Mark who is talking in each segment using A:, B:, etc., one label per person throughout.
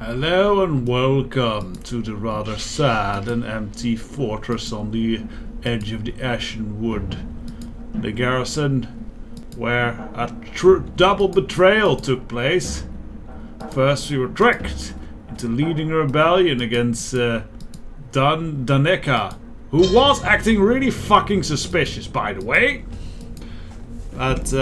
A: Hello and welcome to the rather sad and empty fortress on the edge of the Ashenwood. The garrison where a double betrayal took place. First we were tricked into leading a rebellion against Daneka, who was acting really fucking suspicious, by the way. But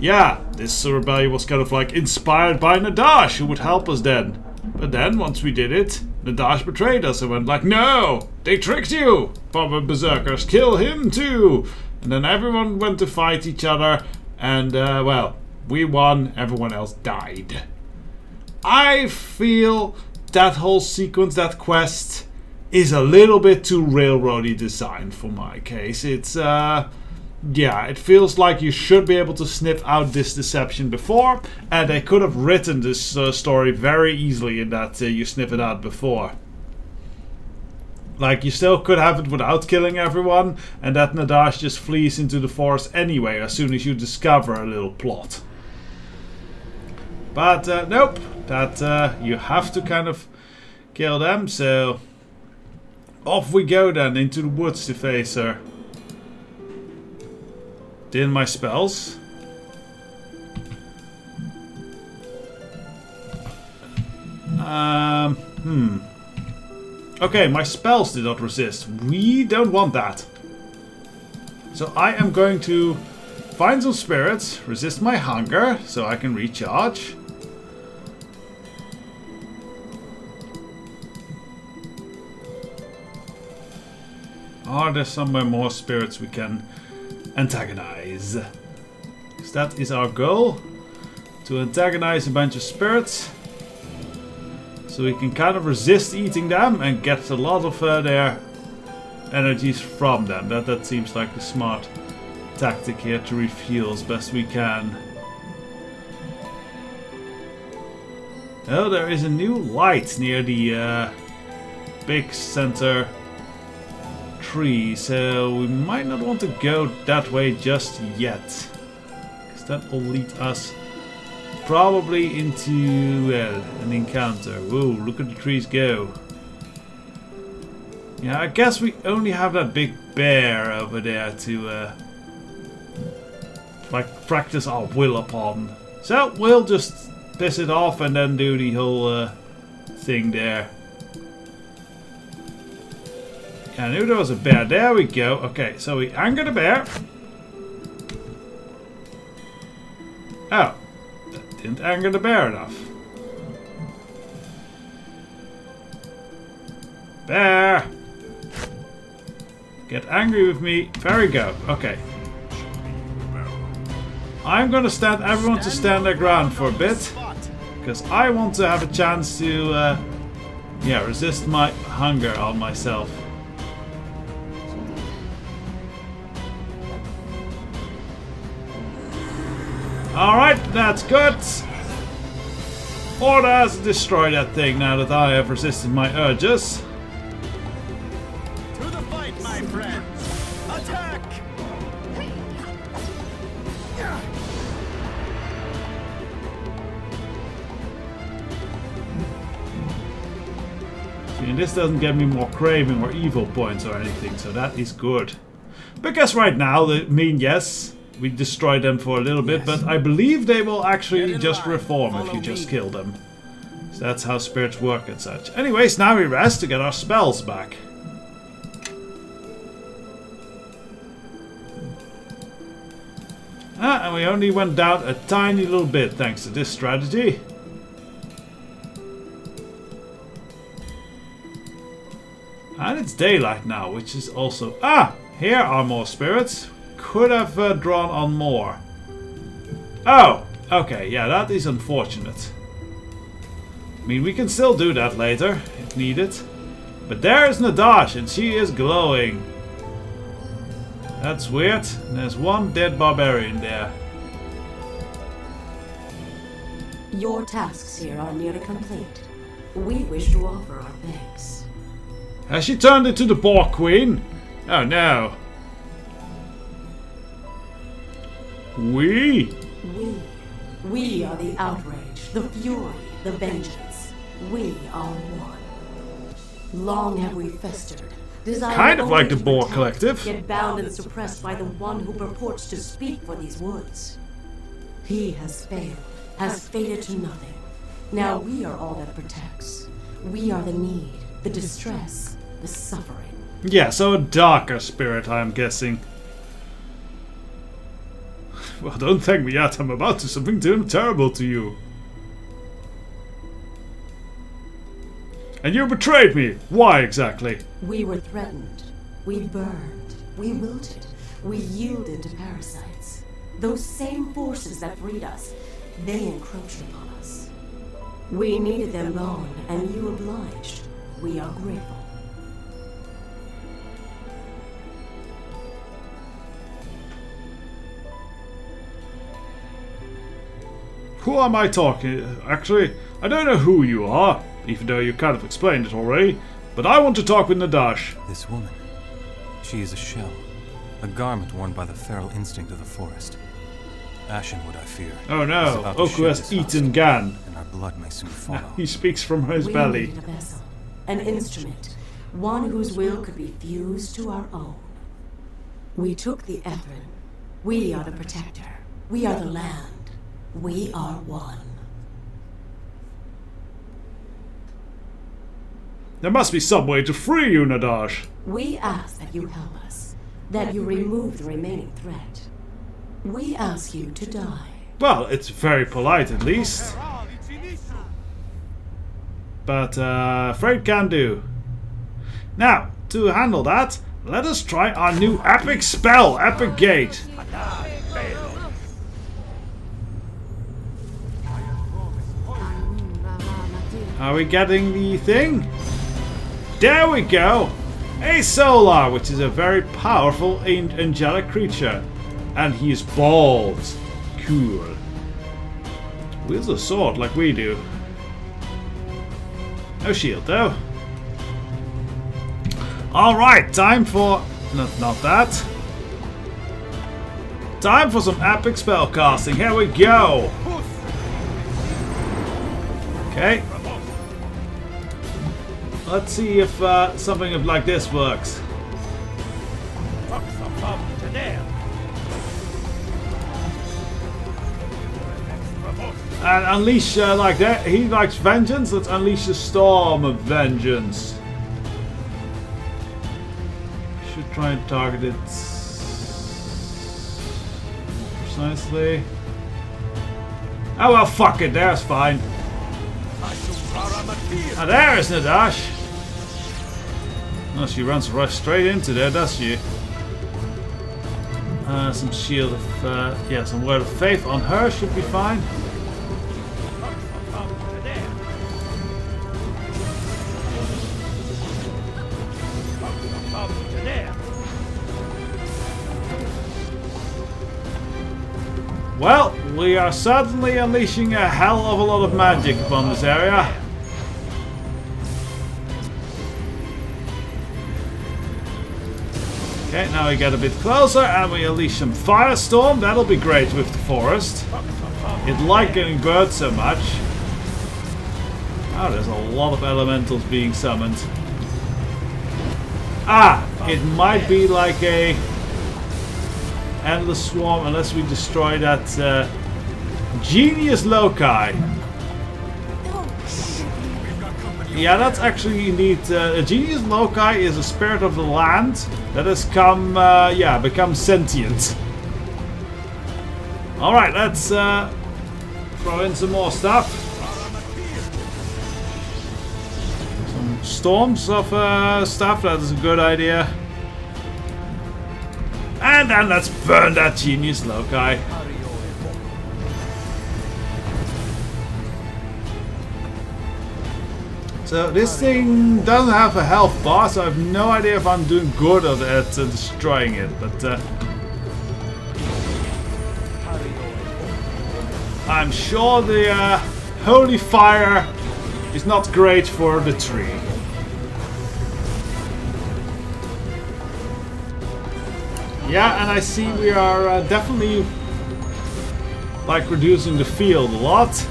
A: yeah, this rebellion was kind of like inspired by Nadash, who would help us then. But then, once we did it, Nadash betrayed us and went like, no! They tricked you! Proper berserkers, kill him too! And then everyone went to fight each other, and well, we won, everyone else died. I feel that whole sequence, that quest, is a little bit too railroady designed for my case. It's, yeah, it feels like you should be able to sniff out this deception before, and they could have written this story very easily in that you sniff it out before. Like, you still could have it without killing everyone, and that Nadash just flees into the forest anyway as soon as you discover a little plot. But nope, that you have to kind of kill them, so off we go then into the woods to face her. Did my spells. Okay, my spells did not resist. We don't want that. So I am going to find some spirits, resist my hunger, so I can recharge. Are there somewhere more spirits we can antagonize? Because that is our goal, to antagonize a bunch of spirits so we can kind of resist eating them and get a lot of their energies from them. That seems like the smart tactic here, to refuel as best we can. Oh, there is a new light near the big center tree, so we might not want to go that way just yet, because that will lead us probably into, well, an encounter. Whoa, look at the trees go. Yeah, I guess we only have that big bear over there to like practice our will upon, so we'll just piss it off and then do the whole thing there. I knew there was a bear. There we go. Okay, so we anger the bear. Oh, that didn't anger the bear enough. Bear! Get angry with me. Very good. Okay. I'm gonna stand everyone to stand their ground for a bit, because I want to have a chance to yeah, resist my hunger on myself. Alright, that's good. Order has to destroy that thing now that I have resisted my urges.
B: To the fight, my friends! Attack!
A: See, and this doesn't get me more craving or evil points or anything, so that is good. Because right now, I mean, yes, we destroyed them for a little bit, but I believe they will actually just reform if you just kill them. So that's how spirits work and such. Anyways, now we rest to get our spells back. Ah, and we only went down a tiny little bit thanks to this strategy. And it's daylight now, which is also... Ah! Here are more spirits. Could have drawn on more. Oh! Okay, yeah, that is unfortunate. I mean, we can still do that later, if needed. But there is Nadash, and she is glowing. That's weird. There's one dead barbarian there.
C: Your tasks here are nearly complete. We wish to offer our thanks.
A: Has she turned into the Boar Queen? Oh no.
C: We are the outrage, the fury, the vengeance. We are one. Long have we festered, desiring
A: Kind of like
C: only
A: the
C: to
A: Boar
C: protect,
A: Collective.
C: yet bound and suppressed by the one who purports to speak for these woods. He has failed, has faded to nothing. Now we are all that protects. We are the need, the distress, the suffering.
A: Yeah, so a darker spirit, I'm guessing. Well, don't thank me yet. I'm about to do something terrible to you. And you betrayed me. Why exactly?
C: We were threatened. We burned. We wilted. We yielded to parasites. Those same forces that freed us, they encroached upon us. We needed them gone, and you obliged. We are grateful.
A: Who am I talking? Actually, I don't know who you are, even though you kind of explained it already. But I want to talk with Nadash.
D: This woman, she is a shell, a garment worn by the feral instinct of the forest. Ashenwood, I fear.
A: Oh no, Oku has eaten Gan.
D: And our blood may soon follow.
A: He speaks from his belly.
C: We needed a vessel, an instrument, one whose will could be fused to our own. We took the Ethrin. We are the protector. We are the land. We are one.
A: There must be some way to free you, Nadash.
C: We ask that you help us, that you remove the remaining threat. We ask you to die.
A: Well, it's very polite at least. But, afraid can do. Now, to handle that, let us try our new epic spell, Epic Gate. Are we getting the thing? There we go! A Solar, which is a very powerful angelic creature. And he is bald. Cool. Wields a sword like we do. No shield though. Alright, time for... Not that. Time for some epic spell casting. Here we go! Okay. Let's see if something like this works. And unleash like that. He likes vengeance. Let's unleash the storm of vengeance. Should try and target it precisely. Oh well, fuck it. There's fine. Ah, there is Nadash. Oh, she runs right straight into there, does she? Some shield of, yeah, some word of faith on her should be fine. Well, we are certainly unleashing a hell of a lot of magic upon this area. Okay, now we get a bit closer and we unleash some firestorm. That'll be great with the forest. It liked getting burned so much. Oh, there's a lot of elementals being summoned. Ah, it might be like a endless swarm unless we destroy that genius loci. Yeah, that's actually indeed a genius loci is a spirit of the land that has come, yeah, become sentient. All right, let's throw in some more stuff. Some storms of stuff. That is a good idea. And then let's burn that genius loci. So this thing doesn't have a health bar, so I have no idea if I'm doing good at destroying it, but I'm sure the holy fire is not great for the tree. Yeah, and I see we are definitely like reducing the field a lot.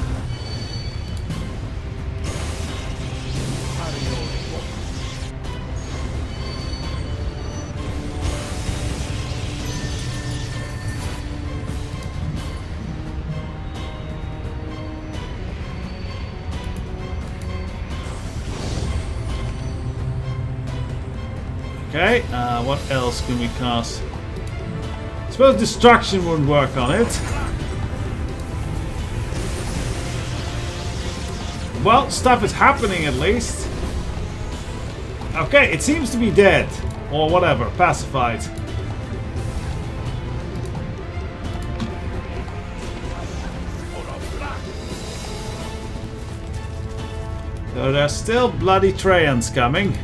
A: Okay, what else can we cast? I suppose destruction wouldn't work on it. Well, stuff is happening at least. Okay, it seems to be dead. Or whatever, pacified. So there's still bloody Traians coming.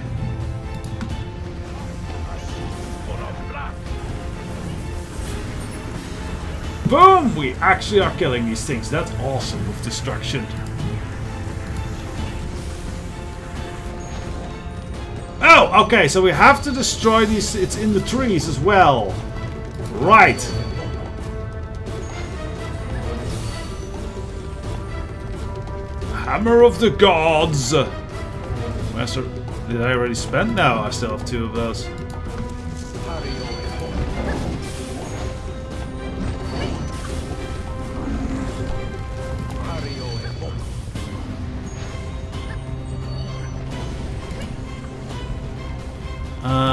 A: Boom! We actually are killing these things. That's awesome with destruction. Oh, okay, so we have to destroy these. It's in the trees as well. Right. Hammer of the Gods. Master, did I already spend? No, I still have 2 of those.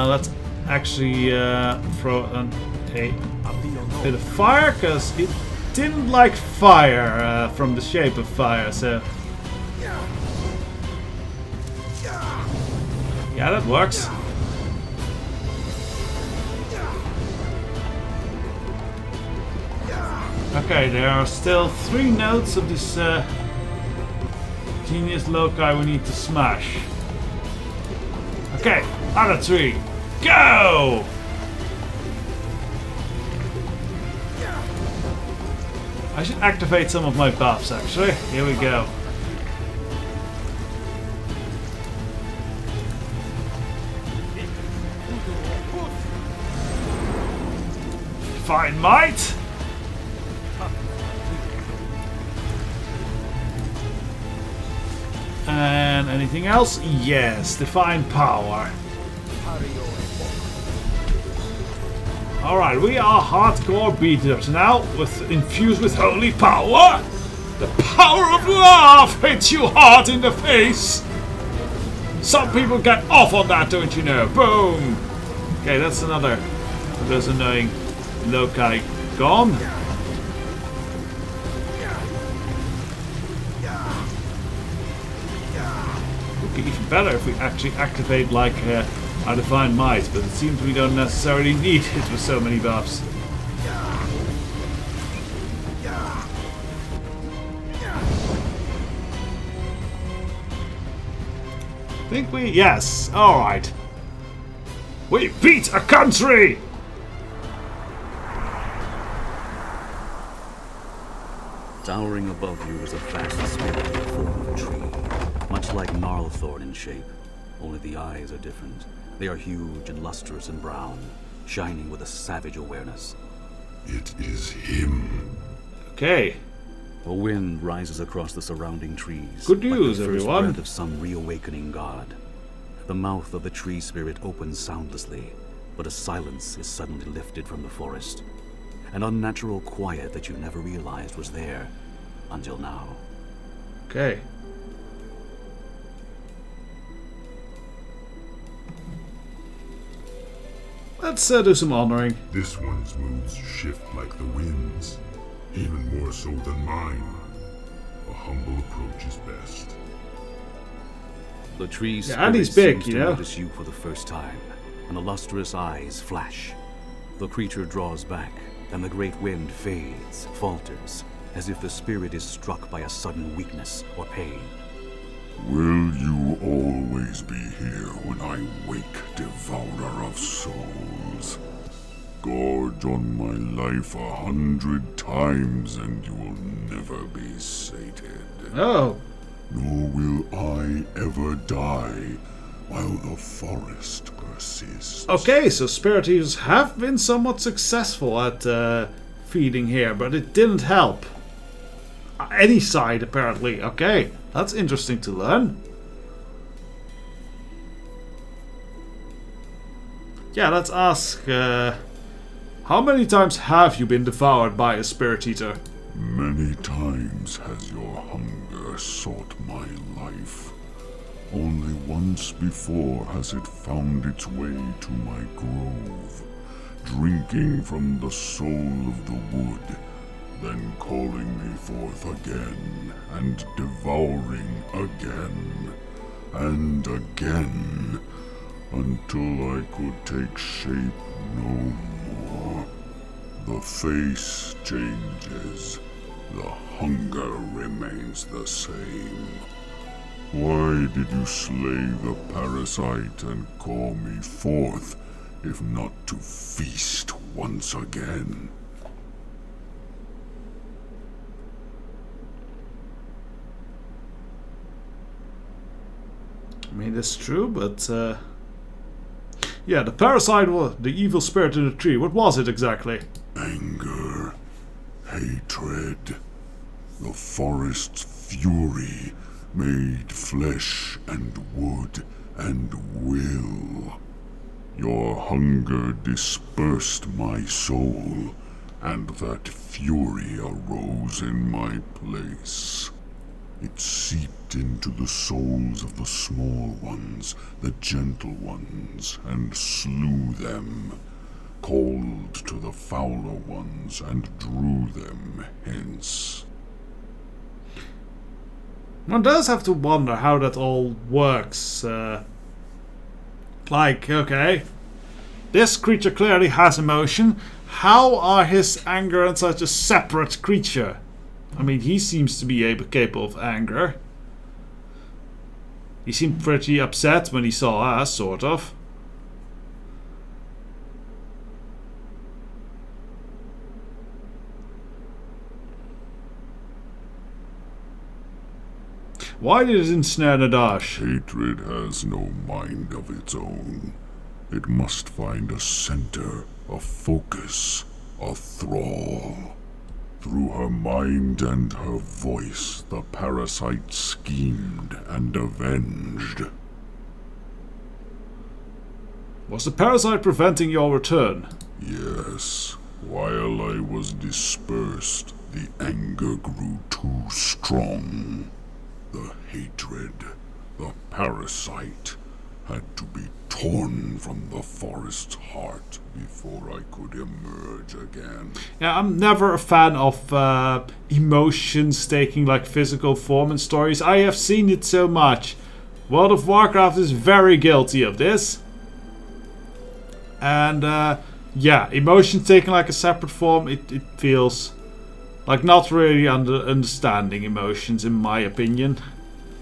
A: Let's actually throw a bit of fire, because it didn't like fire from the shape of fire, so... Yeah, that works. Okay, there are still 3 nodes of this genius loci we need to smash. Okay, other 3. Go! I should activate some of my buffs, actually. Here we go. Divine Might! And anything else? Yes, Divine Power. Alright, we are hardcore beat-ups now, infused with holy power! The power of love hits you hard in the face! Some people get off on that, don't you know? Boom! Okay, that's another of those annoying loci gone. Would be even better if we actually activate like our Divine Might, but it seems we don't necessarily need it with so many buffs. Think we? Yes. Alright. We beat a country!
E: Towering above you is a vast spirit in the form of a tree, much like gnarlthorn in shape, only the eyes are different. They are huge and lustrous and brown, shining with a savage awareness.
F: It is him.
A: Okay.
E: A wind rises across the surrounding trees.
A: Good news,
E: like the first
A: everyone.
E: breath of some reawakening god. The mouth of the tree spirit opens soundlessly, but a silence is suddenly lifted from the forest. An unnatural quiet that you never realized was there until now.
A: Okay. Let's do some honoring.
F: This one's moods shift like the winds, even more so than mine. A humble approach is best.
E: The tree
A: and
E: spirit
A: he's big,
E: seems
A: you
E: to
A: know.
E: notice you for the first time, and the lustrous eyes flash. The creature draws back, and the great wind fades, falters, as if the spirit is struck by a sudden weakness or pain.
F: Will you always be here when I wake, devourer of souls? Gorge on my life 100 times and you will never be sated.
A: Oh.
F: Nor will I ever die while the forest persists.
A: Okay, so Spirit Eaters have been somewhat successful at feeding here, but it didn't help. Any side, apparently. Okay, that's interesting to learn. Yeah, let's ask, how many times have you been devoured by a Spirit Eater?
F: Many times has your hunger sought my life. Only once before has it found its way to my grove, drinking from the soul of the wood, then calling me forth again, and devouring again, and again, until I could take shape no more. The face changes, the hunger remains the same. Why did you slay the parasite and call me forth, if not to feast once again?
A: I mean, that's true, but yeah, the parasite was the evil spirit in the tree. What was it exactly?
F: Anger, hatred, the forest's fury, made flesh and wood and will. Your hunger dispersed my soul, and that fury arose in my place. It seeped into the souls of the small ones, the gentle ones, and slew them, called to the fouler ones, and drew them hence.
A: One does have to wonder how that all works. Like, okay, this creature clearly has emotion. How are his anger and such a separate creature? I mean, he seems to be capable of anger. He seemed pretty upset when he saw us, sort of. Why did it ensnare Nadash?
F: Hatred has no mind of its own. It must find a center, a focus, a thrall. Through her mind and her voice, the parasite schemed and avenged.
A: Was the parasite preventing your return?
F: Yes. While I was dispersed, the anger grew too strong. The hatred, the parasite, had to be torn from the forest's heart before I could emerge again.
A: Yeah, I'm never a fan of emotions taking like physical form in stories. I have seen it so much. World of Warcraft is very guilty of this. And yeah, emotions taking like a separate form, it feels like not really understanding emotions, in my opinion.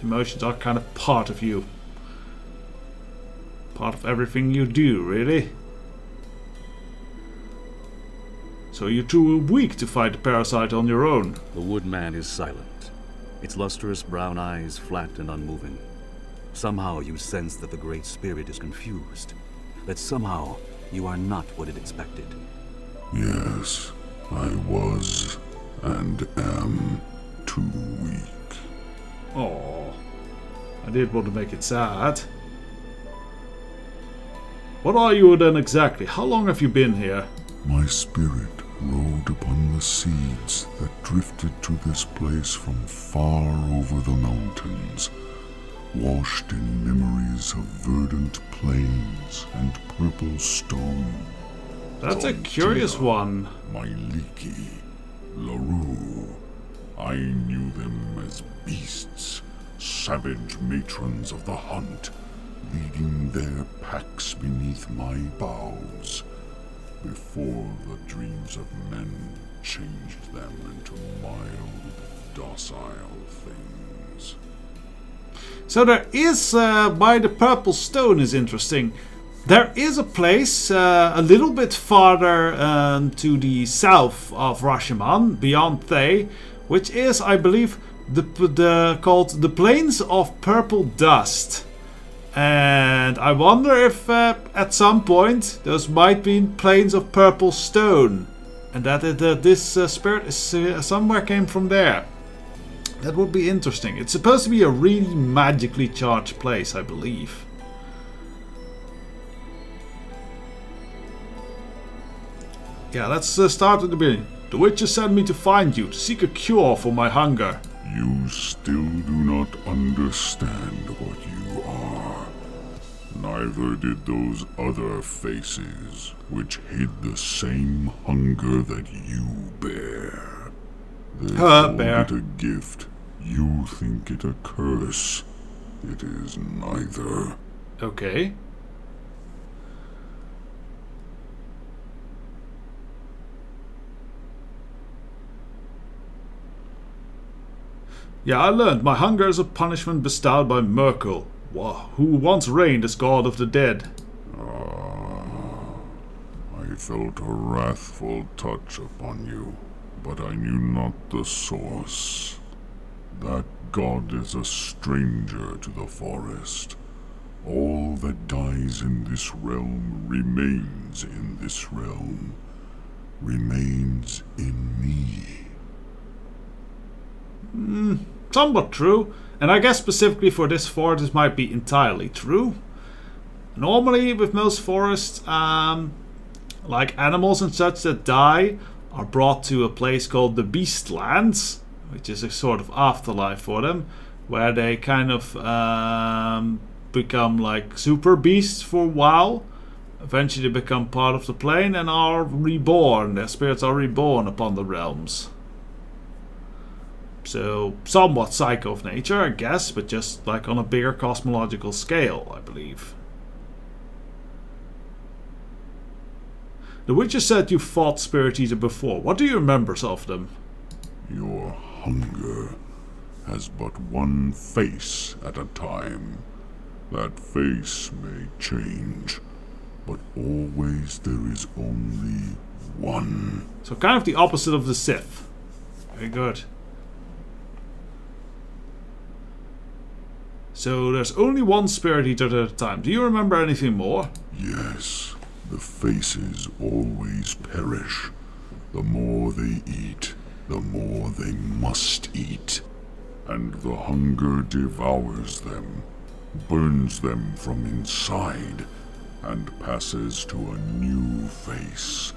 A: Emotions are kind of part of you. Part of everything you do, really. So you're too weak to fight the parasite on your own.
E: The woodman is silent, its lustrous brown eyes flat and unmoving. Somehow you sense that the Great Spirit is confused, that somehow you are not what it expected.
F: Yes, I was and am too weak.
A: Oh, I did want to make it sad. What are you then exactly? How long have you been here?
F: My spirit rode upon the seeds that drifted to this place from far over the mountains, washed in memories of verdant plains and purple stone.
A: That's a curious one.
F: Myliki, LaRue. I knew them as beasts, savage matrons of the hunt, leading their packs beneath my boughs, before the dreams of men changed them into mild, docile things.
A: So there is, by the purple stone is interesting. There is a place a little bit farther to the south of Rashomon, beyond Thay, which is, I believe, called the Plains of Purple Dust. And I wonder if at some point those might be Plains of Purple Stone, and that this spirit is somewhere came from there. That would be interesting. It's supposed to be a really magically charged place, I believe. Yeah, let's start at the beginning. The witches sent me to find you, to seek a cure for my hunger.
F: You still do not understand what you Neither did those other faces, which hid the same hunger that you bear. They call
A: bear.
F: it a gift. You think it a curse. It is neither.
A: Okay. Yeah, I learned my hunger is a punishment bestowed by Merkel, who once reigned as god of the dead.
F: I felt a wrathful touch upon you, but I knew not the source. That god is a stranger to the forest. All that dies in this realm remains in this realm, remains in me.
A: Somewhat true, and I guess specifically for this forest this might be entirely true. Normally with most forests, like animals and such that die are brought to a place called the Beastlands, which is a sort of afterlife for them, where they kind of become like super beasts for a while. Eventually they become part of the plane and are reborn. Their spirits are reborn upon the realms. So, somewhat psycho of nature, I guess, but just like on a bigger cosmological scale, I believe. The Witcher said you fought Spirit Eater before. What do you remember of them?
F: Your hunger has but one face at a time. That face may change, but always there is only one.
A: So kind of the opposite of the Sith. Very good. So there's only one Spirit Eater at a time. Do you remember anything more?
F: Yes, the faces always perish. The more they eat, the more they must eat. And the hunger devours them, burns them from inside, and passes to a new face.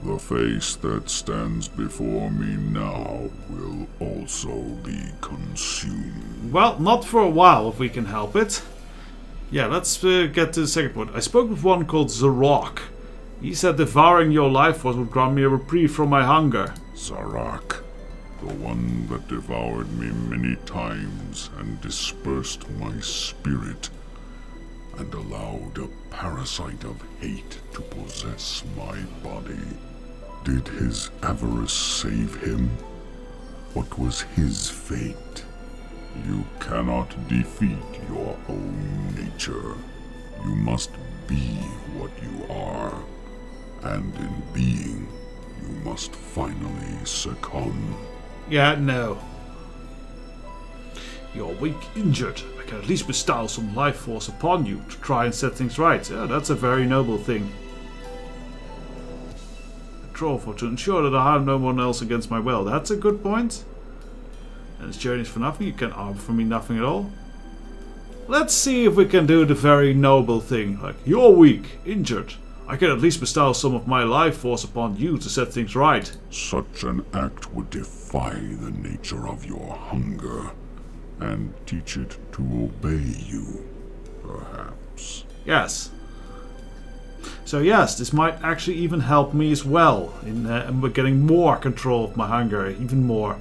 F: The face that stands before me now will also be consumed.
A: Well, not for a while if we can help it. Yeah, let's get to the second point. I spoke with one called Zarok. He said devouring your life force would grant me a reprieve from my hunger.
F: Zarak, the one that devoured me many times and dispersed my spirit, and allowed a parasite of hate to possess my body. Did his avarice save him? What was his fate? You cannot defeat your own nature. You must be what you are. And in being, you must finally succumb.
A: Yeah, no. You're weak, injured. I can at least bestow some life force upon you to try and set things right. Yeah, that's a very noble thing. For to ensure that I have no one else against my will. That's a good point. And this journey is for nothing. You can argue for me nothing at all. Let's see if we can do the very noble thing. Like, you're weak, injured. I can at least bestow some of my life force upon you to set things right.
F: Such an act would defy the nature of your hunger and teach it to obey you, perhaps.
A: Yes. So yes, this might actually even help me as well in getting more control of my hunger, even more.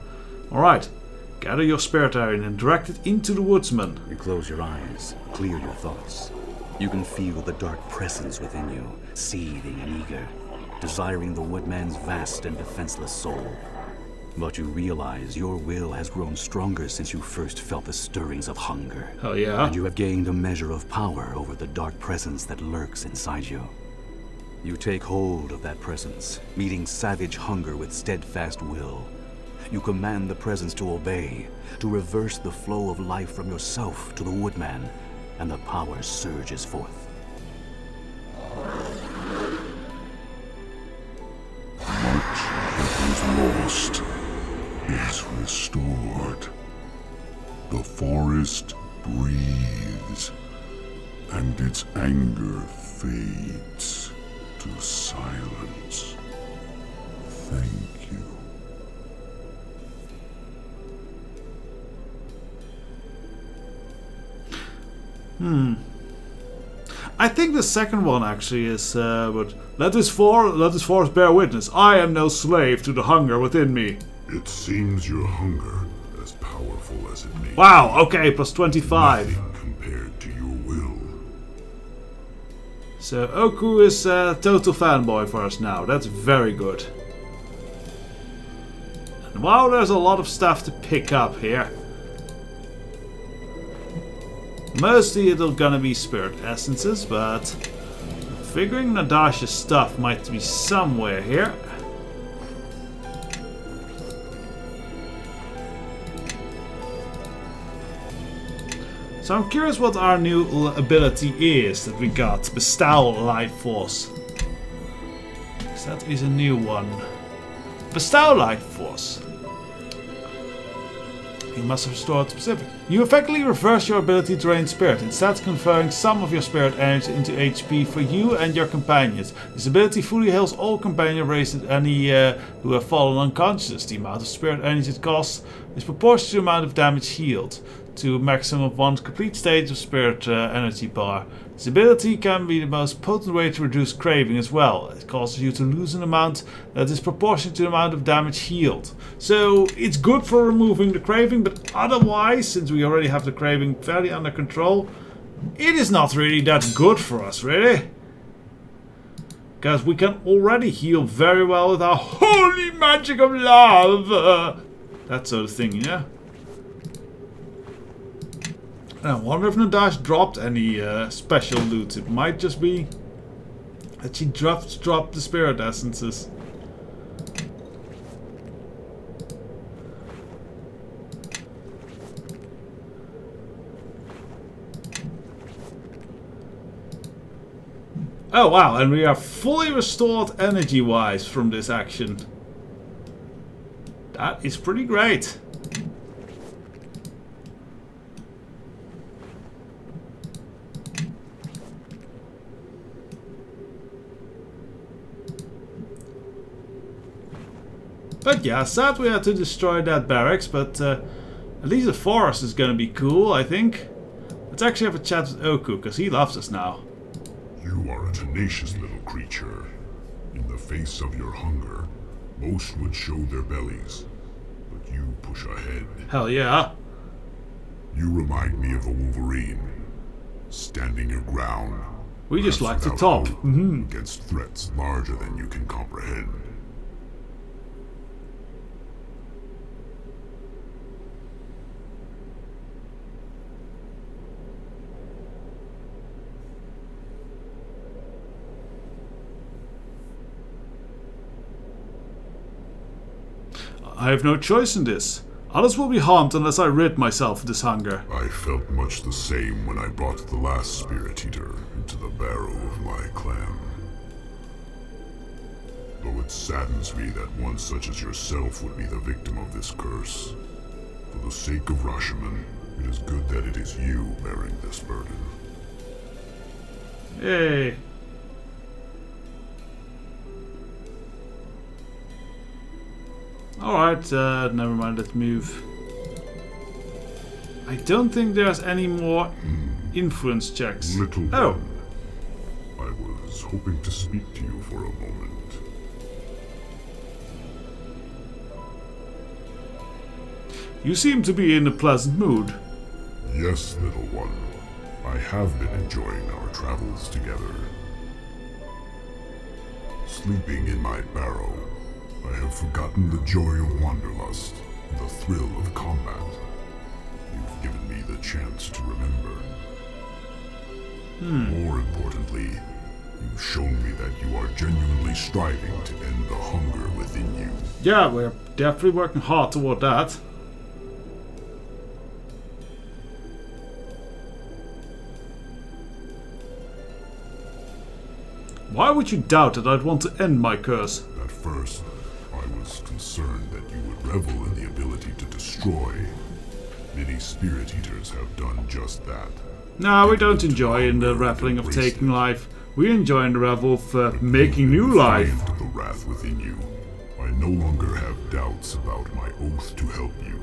A: Alright, gather your spirit iron and direct it into the woodsman.
E: You close your eyes, clear your thoughts. You can feel the dark presence within you, seething and eager, desiring the woodman's vast and defenseless soul. But you realize your will has grown stronger since you first felt the stirrings of hunger.
A: Hell yeah.
E: And you have gained a measure of power over the dark presence that lurks inside you. You take hold of that presence, meeting savage hunger with steadfast will. You command the presence to obey, to reverse the flow of life from yourself to the woodman, and the power surges forth.
F: Much that was lost is restored. The forest breathes, and its anger fades to silence. Thank you.
A: I think the second one actually is, but let this force bear witness. I am no slave to the hunger within me.
F: It seems your hunger, as powerful as it may
A: Wow, okay, plus 25.
F: nothing compared to your will.
A: So Oku is a total fanboy for us now. That's very good. And wow, there's a lot of stuff to pick up here. Mostly it's gonna be spirit essences, but figuring Nadash's stuff might be somewhere here. So I'm curious what our new ability is that we got. Bestow Life Force. Because that is a new one. Bestow Life Force. You must have restored specific. You effectively reverse your ability to drain spirit, instead conferring some of your spirit energy into HP for you and your companions. This ability fully heals all companions raised any who have fallen unconscious. The amount of spirit energy it costs is proportional to the amount of damage healed, to a maximum of 1 complete stage of spirit energy bar. This ability can be the most potent way to reduce craving as well. It causes you to lose an amount that is proportional to the amount of damage healed. So it's good for removing the craving, but otherwise, since we already have the craving fairly under control, it is not really that good for us, really. Because we can already heal very well with our holy magic of love. That sort of thing, yeah. I wonder if Nadash dropped any special loot. It might just be that she dropped the spirit essences. Oh wow, and we are fully restored energy-wise from this action. That is pretty great. But yeah, sad we had to destroy that barracks, but at least the forest is gonna be cool, I think. Let's actually have a chat with Oku, because he loves us now.
F: You are a tenacious little creature. In the face of your hunger, most would show their bellies, but you push ahead.
A: Hell yeah.
F: You remind me of a wolverine, standing your ground.
A: We just like
F: perhaps
A: to
F: without
A: top.
F: hope, against threats larger than you can comprehend.
A: I have no choice in this. Others will be harmed unless I rid myself of this hunger.
F: I felt much the same when I brought the last Spirit Eater into the barrow of my clan. Though it saddens me that one such as yourself would be the victim of this curse. For the sake of Rashomon, it is good that it is you bearing this burden.
A: Yay. Alright, never mind, let's move. I don't think there's any more influence checks.
F: Little
A: Oh.
F: one, I was hoping to speak to you for a moment.
A: You seem to be in a pleasant mood.
F: Yes, little one. I have been enjoying our travels together. Sleeping in my barrow, I have forgotten the joy of wanderlust, the thrill of combat. You've given me the chance to remember. More importantly, you've shown me that you are genuinely striving to end the hunger within you.
A: Yeah, we're definitely working hard toward that. Why would you doubt that I'd want to end my curse?
F: At first, I was concerned that you would revel in the ability to destroy. Many Spirit Eaters have done just that.
A: No, we don't enjoy in the reveling of taking life. We enjoy in the revel of making new life.
F: Defiant of the wrath within you, I no longer have doubts about my oath to help you.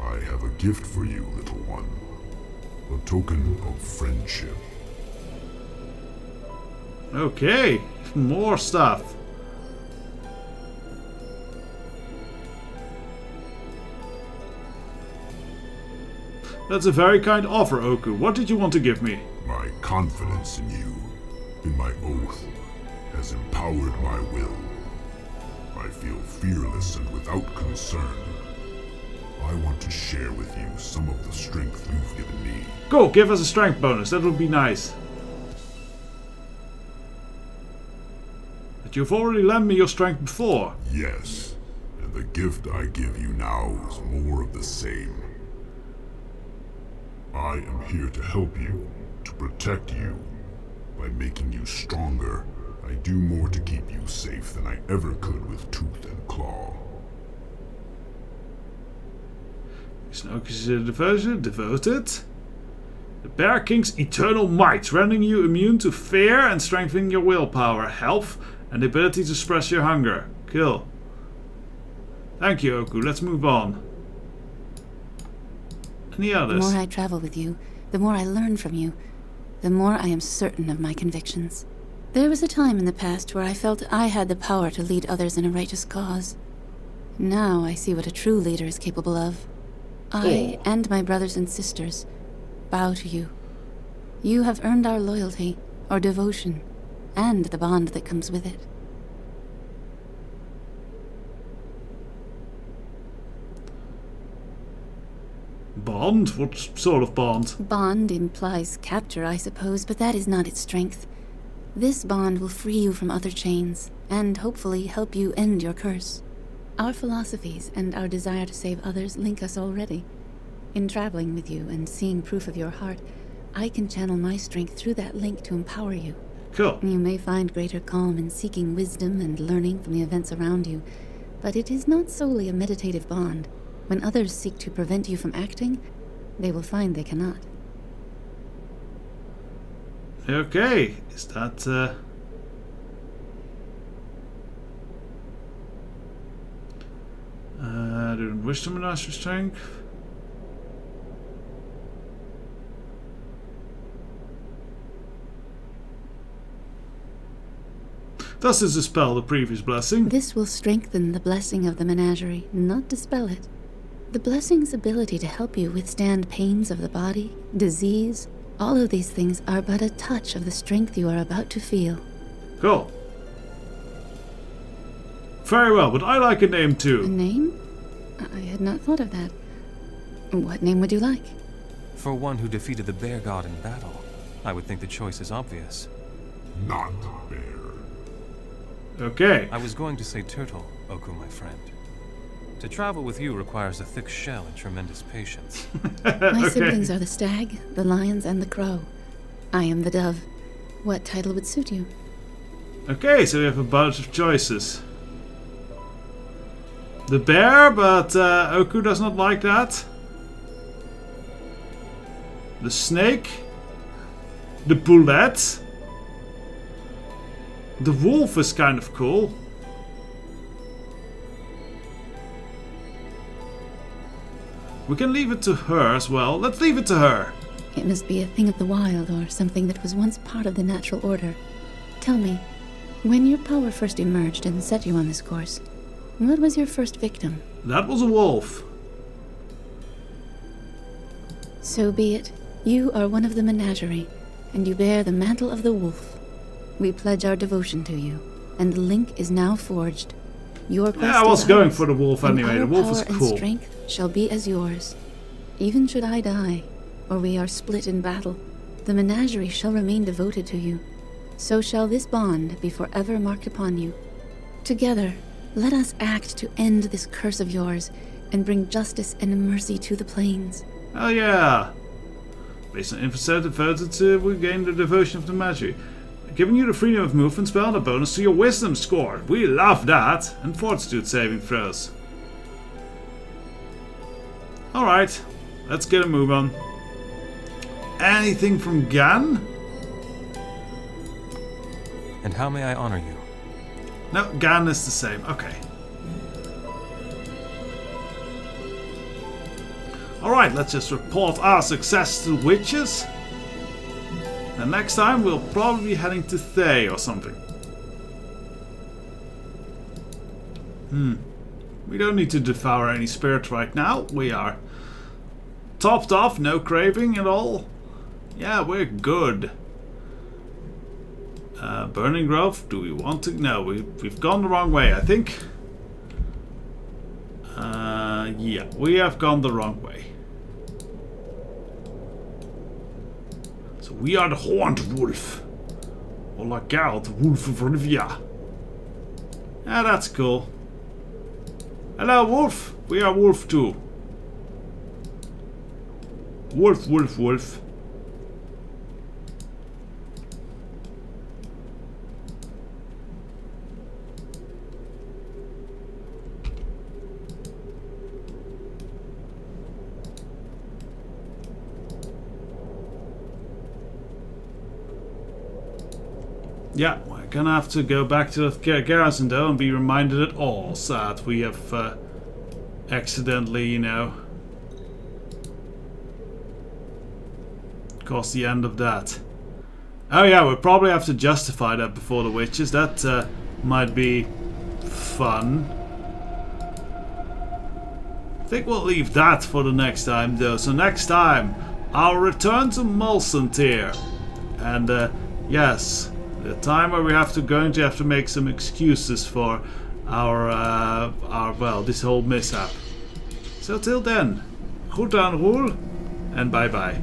F: I have a gift for you, little one. A token of friendship.
A: Okay, more stuff. That's a very kind offer, Oku. What did you want to give me?
F: My confidence in you, in my oath, has empowered my will. I feel fearless and without concern. I want to share with you some of the strength you've given me.
A: Go, give us a strength bonus. That would be nice. But you've already lent me your strength before.
F: Yes, and the gift I give you now is more of the same. I am here to help you, to protect you. By making you stronger, I do more to keep you safe than I ever could with tooth and claw.
A: Snoke is devoted. The Bear King's eternal might, rendering you immune to fear and strengthening your willpower, health, and the ability to suppress your hunger. Cool. Thank you, Oku. Let's move on. Any others?
G: The more I travel with you, the more I learn from you, the more I am certain of my convictions. There was a time in the past where I felt I had the power to lead others in a righteous cause. Now I see what a true leader is capable of. I and my brothers and sisters bow to you. You have earned our loyalty, our devotion, and the bond that comes with it.
A: Bond? What sort of bond?
G: Bond implies capture, I suppose, but that is not its strength. This bond will free you from other chains, and hopefully help you end your curse. Our philosophies and our desire to save others link us already. In traveling with you and seeing proof of your heart, I can channel my strength through that link to empower you.
A: Cool.
G: You may find greater calm in seeking wisdom and learning from the events around you, but it is not solely a meditative bond. When others seek to prevent you from acting, they will find they cannot.
A: Okay, is that do wisdom and master strength? Thus is dispel the previous blessing.
G: This will strengthen the blessing of the menagerie, not dispel it. The blessing's ability to help you withstand pains of the body, disease, all of these things are but a touch of the strength you are about to feel.
A: Cool. Very well, but I like a name
G: A
A: too.
G: name? I had not thought of that. What name would you like?
D: For one who defeated the bear god in battle, I would think the choice is obvious.
F: Not bear.
A: Okay.
D: I was going to say turtle, Oku, my friend. To travel with you requires a thick shell and tremendous patience.
G: My siblings are the stag, the lions, and the crow. I am the dove. What title would suit you?
A: Okay, so we have a bunch of choices. The bear, but Oku does not like that. The snake. The bullet. The wolf is kind of cool. We can leave it to her as well. Let's leave it to her.
G: It must be a thing of the wild or something that was once part of the natural order. Tell me, when your power first emerged and set you on this course, what was your first victim?
A: That was a wolf.
G: So be it. You are one of the menagerie, and you bear the mantle of the wolf. We pledge our devotion to you, and the link is now forged. Your quest
A: Yeah, I was
G: is
A: going
G: ours,
A: for the wolf
G: and
A: anyway.
G: our
A: The wolf is
G: power
A: cool.
G: and strength shall be as yours. Even should I die, or we are split in battle, the menagerie shall remain devoted to you. So shall this bond be forever marked upon you. Together, let us act to end this curse of yours, and bring justice and mercy to the plains.
A: Oh yeah. Based on info set devoted to we gain the devotion of the magic. Giving you the freedom of movement spell and a bonus to your wisdom score. We love that. And fortitude saving throws. Alright. Let's get a move on. Anything from Gan?
D: And how may I honor you?
A: No, Gan is the same. Okay. Alright, let's just report our success to the witches. And next time we'll probably be heading to Thay or something. We don't need to devour any spirits right now. We are topped off, no craving at all. Yeah, we're good. Burning Grove, do we want to? No, we've gone the wrong way, I think. Yeah, we have gone the wrong way. So we are the Horned Wolf. Or like Geralt, the Wolf of Rivia. Yeah, that's cool. Hello, Wolf. We are Wolf too. Wolf, Wolf, Wolf. Yeah, we're gonna have to go back to the garrison though and be reminded at all that we have accidentally, you know, caused the end of that. Oh yeah, we'll probably have to justify that before the witches. That might be fun. I think we'll leave that for the next time though. So next time, I'll return to Mulsantir. And yes, the time where we going to have to make some excuses for our well, this whole mishap. So till then, goed aan roel, and bye bye.